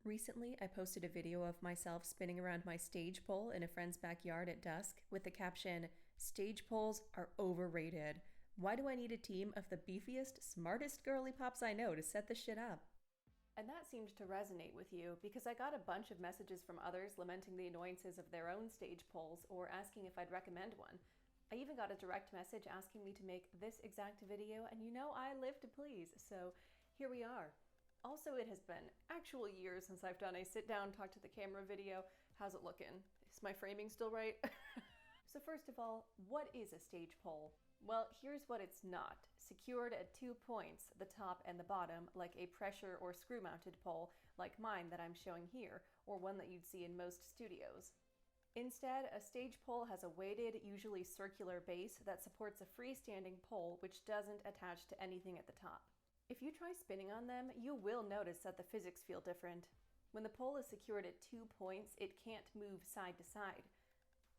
Recently, I posted a video of myself spinning around my stage pole in a friend's backyard at dusk with the caption, "Stage poles are overrated. Why do I need a team of the beefiest, smartest girly pops I know to set this shit up?" And that seemed to resonate with you because I got a bunch of messages from others lamenting the annoyances of their own stage poles or asking if I'd recommend one. I even got a direct message asking me to make this exact video, and you know I live to please, so here we are. Also, it has been actual years since I've done a sit down, talk to the camera video. How's it looking? Is my framing still right? So first of all, what is a stage pole? Well, here's what it's not. Secured at 2 points, the top and the bottom, like a pressure or screw mounted pole, like mine that I'm showing here, or one that you'd see in most studios. Instead, a stage pole has a weighted, usually circular base that supports a freestanding pole which doesn't attach to anything at the top. If you try spinning on them, you will notice that the physics feel different. When the pole is secured at 2 points, it can't move side to side.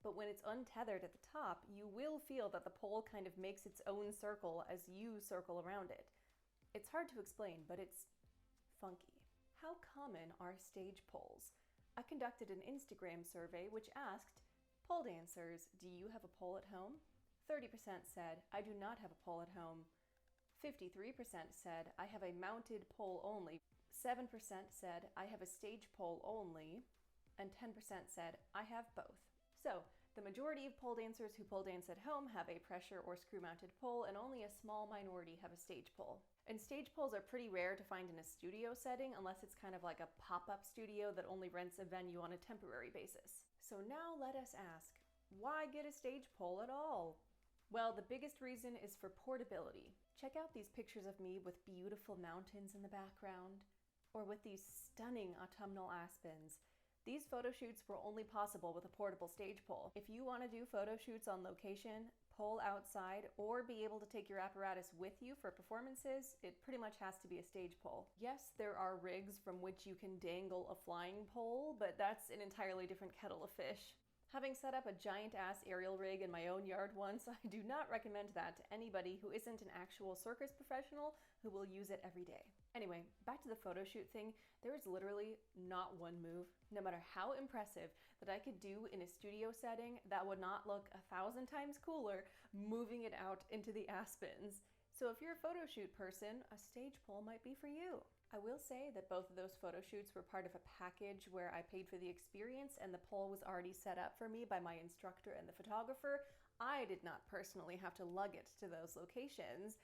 But when it's untethered at the top, you will feel that the pole kind of makes its own circle as you circle around it. It's hard to explain, but it's funky. How common are stage poles? I conducted an Instagram survey which asked, "Pole dancers, do you have a pole at home?" 30% said, "I do not have a pole at home." 53% said, "I have a mounted pole only." 7% said, "I have a stage pole only." And 10% said, "I have both." So, the majority of pole dancers who pole dance at home have a pressure or screw mounted pole, and only a small minority have a stage pole. And stage poles are pretty rare to find in a studio setting unless it's kind of like a pop-up studio that only rents a venue on a temporary basis. So now let us ask, why get a stage pole at all? Well, the biggest reason is for portability. Check out these pictures of me with beautiful mountains in the background, or with these stunning autumnal aspens. These photo shoots were only possible with a portable stage pole. If you want to do photo shoots on location, pole outside, or be able to take your apparatus with you for performances, it pretty much has to be a stage pole. Yes, there are rigs from which you can dangle a flying pole, but that's an entirely different kettle of fish. Having set up a giant-ass aerial rig in my own yard once, I do not recommend that to anybody who isn't an actual circus professional who will use it every day. Anyway, back to the photo shoot thing, there is literally not one move, no matter how impressive, that I could do in a studio setting that would not look 1,000 times cooler moving it out into the aspens. So if you're a photo shoot person, a stage pole might be for you. I will say that both of those photo shoots were part of a package where I paid for the experience and the pole was already set up for me by my instructor and the photographer. I did not personally have to lug it to those locations.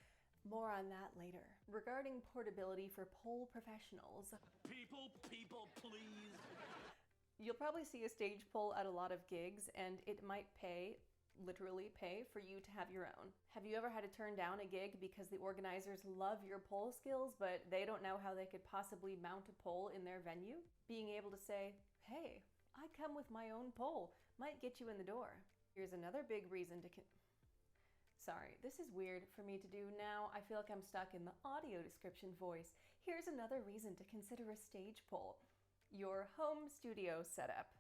More on that later. Regarding portability for pole professionals. People, please. You'll probably see a stage pole at a lot of gigs and it might literally pay for you to have your own. Have you ever had to turn down a gig because the organizers love your pole skills, but they don't know how they could possibly mount a pole in their venue? Being able to say, "Hey, I come with my own pole," might get you in the door. Here's another big reason to Sorry, this is weird for me to do now. I feel like I'm stuck in the audio description voice. Here's another reason to consider a stage pole. Your home studio setup.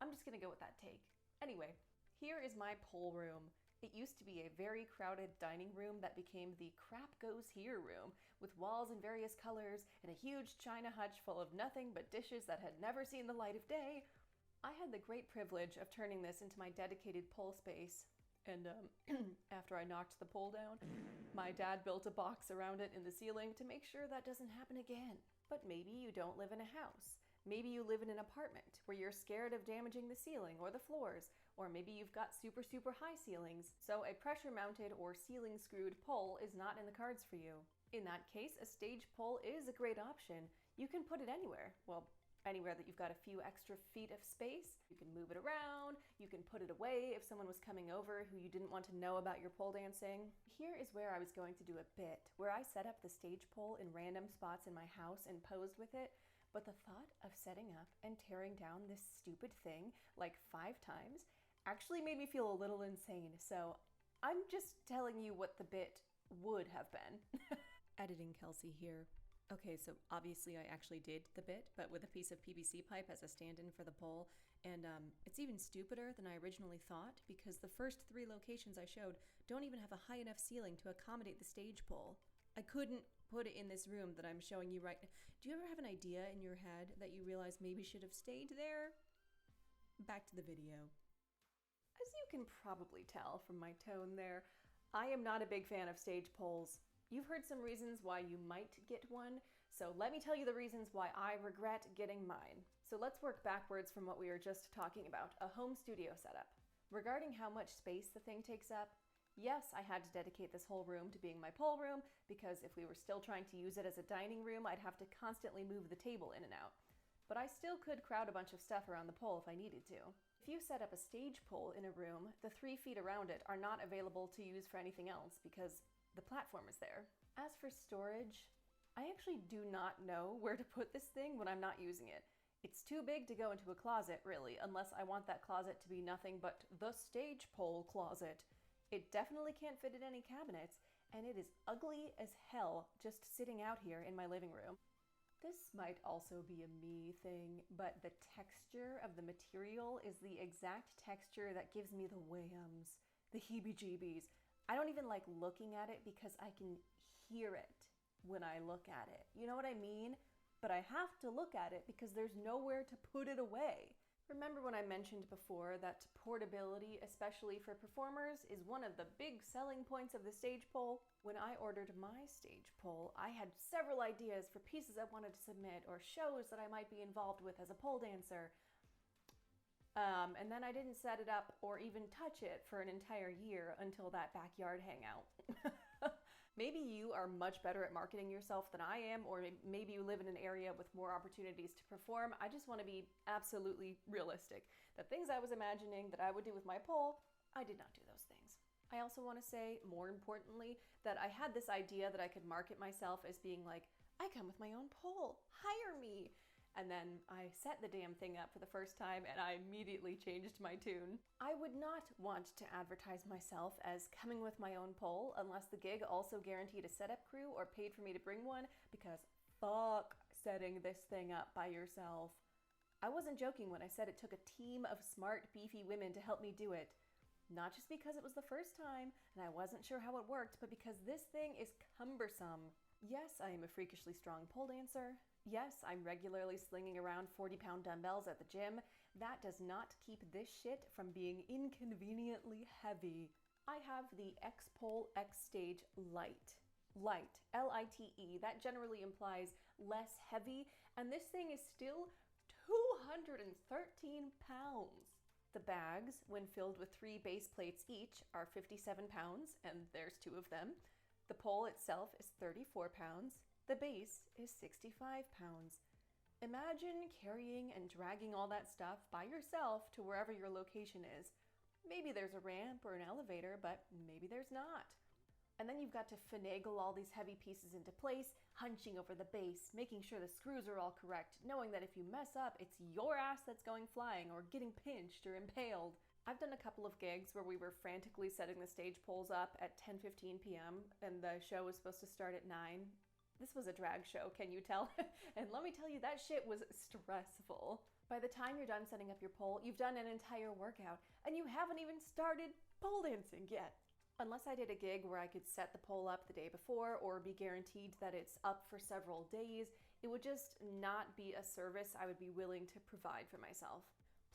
I'm just gonna go with that take. Anyway, here is my pole room. It used to be a very crowded dining room that became the crap goes here room, with walls in various colors and a huge china hutch full of nothing but dishes that had never seen the light of day. I had the great privilege of turning this into my dedicated pole space. And after I knocked the pole down, my dad built a box around it in the ceiling to make sure that doesn't happen again. But maybe you don't live in a house. Maybe you live in an apartment where you're scared of damaging the ceiling or the floors, or maybe you've got super high ceilings, so a pressure-mounted or ceiling-screwed pole is not in the cards for you. In that case, a stage pole is a great option. You can put it anywhere. Well, anywhere that you've got a few extra feet of space. You can move it around, you can put it away if someone was coming over who you didn't want to know about your pole dancing. Here is where I was going to do a bit, where I set up the stage pole in random spots in my house and posed with it, but the thought of setting up and tearing down this stupid thing like 5 times actually made me feel a little insane, so I'm just telling you what the bit would have been. Editing Kelsey here. Okay, so obviously I actually did the bit, but with a piece of PVC pipe as a stand-in for the pole, and it's even stupider than I originally thought because the first 3 locations I showed don't even have a high enough ceiling to accommodate the stage pole. I couldn't put it in this room that I'm showing you right now. Do you ever have an idea in your head that you realize maybe should have stayed there? Back to the video. As you can probably tell from my tone there, I am not a big fan of stage poles. You've heard some reasons why you might get one, so let me tell you the reasons why I regret getting mine. So let's work backwards from what we were just talking about, a home studio setup. Regarding how much space the thing takes up, yes, I had to dedicate this whole room to being my pole room, because if we were still trying to use it as a dining room, I'd have to constantly move the table in and out. But I still could crowd a bunch of stuff around the pole if I needed to. If you set up a stage pole in a room, the 3 feet around it are not available to use for anything else because the platform is there. As for storage, I actually do not know where to put this thing when I'm not using it. It's too big to go into a closet, really, unless I want that closet to be nothing but the stage pole closet. It definitely can't fit in any cabinets, and it is ugly as hell just sitting out here in my living room. This might also be a me thing, but the texture of the material is the exact texture that gives me the whams, the heebie-jeebies. I don't even like looking at it because I can hear it when I look at it. You know what I mean? But I have to look at it because there's nowhere to put it away. Remember when I mentioned before that portability, especially for performers, is one of the big selling points of the stage pole? When I ordered my stage pole, I had several ideas for pieces I wanted to submit or shows that I might be involved with as a pole dancer. And then I didn't set it up or even touch it for an entire year until that backyard hangout. Maybe you are much better at marketing yourself than I am, or maybe you live in an area with more opportunities to perform. I just want to be absolutely realistic. The things I was imagining that I would do with my pole, I did not do those things. I also want to say, more importantly, that I had this idea that I could market myself as being like, I come with my own pole, hire me. And then I set the damn thing up for the first time and I immediately changed my tune. I would not want to advertise myself as coming with my own pole unless the gig also guaranteed a setup crew or paid for me to bring one, because fuck setting this thing up by yourself. I wasn't joking when I said it took a team of smart, beefy women to help me do it. Not just because it was the first time and I wasn't sure how it worked, but because this thing is cumbersome. Yes, I am a freakishly strong pole dancer. Yes, I'm regularly slinging around 40-pound dumbbells at the gym. That does not keep this shit from being inconveniently heavy. I have the Xpole X Stage Lite. Light, L-I-T-E. That generally implies less heavy, and this thing is still 213 pounds. The bags, when filled with 3 base plates each, are 57 pounds, and there's 2 of them. The pole itself is 34 pounds. The base is 65 pounds. Imagine carrying and dragging all that stuff by yourself to wherever your location is. Maybe there's a ramp or an elevator, but maybe there's not. And then you've got to finagle all these heavy pieces into place, hunching over the base, making sure the screws are all correct, knowing that if you mess up, it's your ass that's going flying or getting pinched or impaled. I've done a couple of gigs where we were frantically setting the stage poles up at 10:15 p.m. and the show was supposed to start at 9. This was a drag show, can you tell? And let me tell you, that shit was stressful. By the time you're done setting up your pole, you've done an entire workout, and you haven't even started pole dancing yet. Unless I did a gig where I could set the pole up the day before or be guaranteed that it's up for several days, it would just not be a service I would be willing to provide for myself.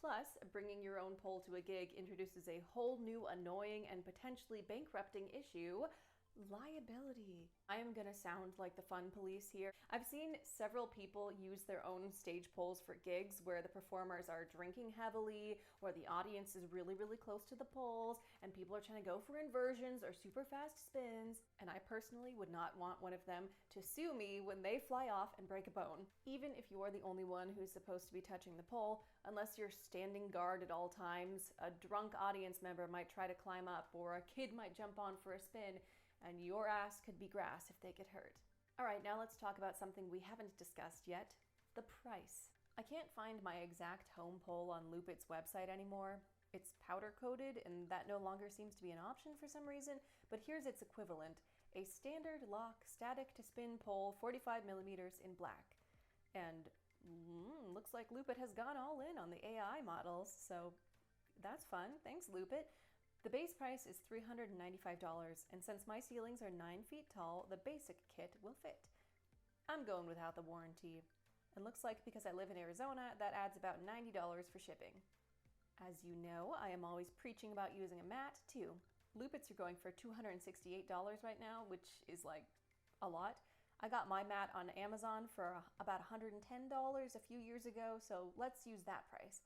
Plus, bringing your own pole to a gig introduces a whole new annoying and potentially bankrupting issue: liability. I am gonna sound like the fun police here. I've seen several people use their own stage poles for gigs where the performers are drinking heavily or the audience is really, really close to the poles and people are trying to go for inversions or super fast spins, and I personally would not want one of them to sue me when they fly off and break a bone. Even if you're the only one who's supposed to be touching the pole, unless you're standing guard at all times, a drunk audience member might try to climb up or a kid might jump on for a spin, and your ass could be grass if they get hurt. All right, now let's talk about something we haven't discussed yet: the price. I can't find my exact home pole on Lupit's website anymore. It's powder coated, and that no longer seems to be an option for some reason, but here's its equivalent: a standard lock static to spin pole, 45 millimeters in black. And looks like Lupit has gone all in on the AI models, so that's fun. Thanks, Lupit. The base price is $395, and since my ceilings are 9 feet tall, the basic kit will fit. I'm going without the warranty. It looks like because I live in Arizona, that adds about $90 for shipping. As you know, I am always preaching about using a mat too. Lupits are going for $268 right now, which is like a lot. I got my mat on Amazon for about $110 a few years ago, so let's use that price.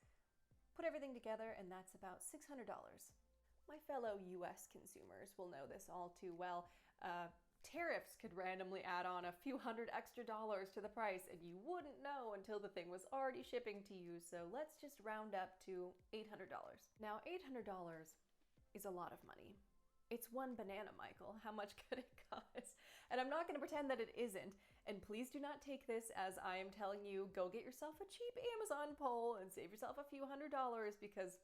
Put everything together and that's about $600. My fellow US consumers will know this all too well. Tariffs could randomly add on a few hundred extra dollars to the price and you wouldn't know until the thing was already shipping to you, so let's just round up to $800. Now $800 is a lot of money. It's one banana, Michael. How much could it cost? And I'm not going to pretend that it isn't. And please do not take this as I am telling you, go get yourself a cheap Amazon pole and save yourself a few $100s, because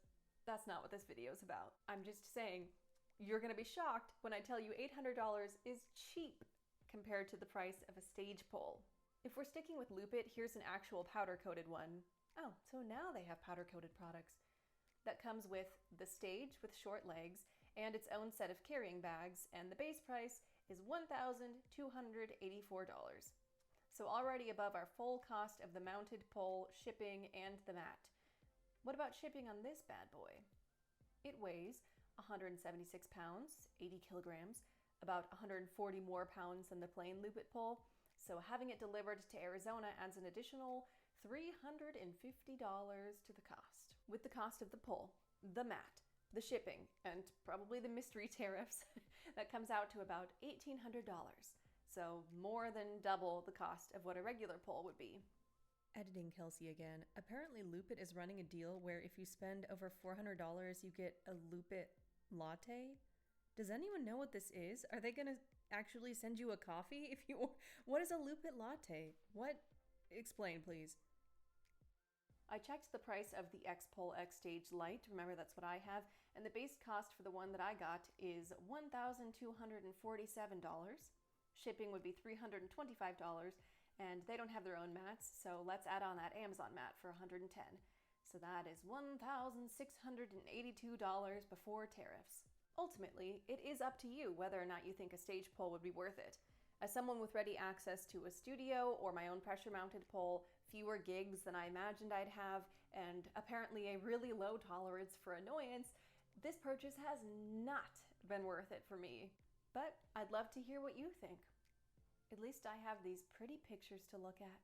that's not what this video is about. I'm just saying, you're going to be shocked when I tell you $800 is cheap compared to the price of a stage pole. If we're sticking with Lupit, here's an actual powder-coated one. Oh, so now they have powder-coated products. That comes with the stage with short legs and its own set of carrying bags, and the base price is $1,284. So already above our full cost of the mounted pole, shipping, and the mat. What about shipping on this bad boy? It weighs 176 pounds, 80 kilograms, about 140 more pounds than the plain Lupit pole, so having it delivered to Arizona adds an additional $350 to the cost. With the cost of the pole, the mat, the shipping, and probably the mystery tariffs, that comes out to about $1,800. So more than double the cost of what a regular pole would be. Editing Kelsey again. Apparently Lupit is running a deal where if you spend over $400, you get a Lupit latte. Does anyone know what this is? Are they gonna actually send you a coffee if you... What is a Lupit latte? What? Explain, please. I checked the price of the Xpole X Stage Lite, remember that's what I have, and the base cost for the one that I got is $1,247. Shipping would be $325, and they don't have their own mats, so let's add on that Amazon mat for $110. So that is $1,682 before tariffs. Ultimately, it is up to you whether or not you think a stage pole would be worth it. As someone with ready access to a studio or my own pressure-mounted pole, fewer gigs than I imagined I'd have, and apparently a really low tolerance for annoyance, this purchase has not been worth it for me. But I'd love to hear what you think. At least I have these pretty pictures to look at.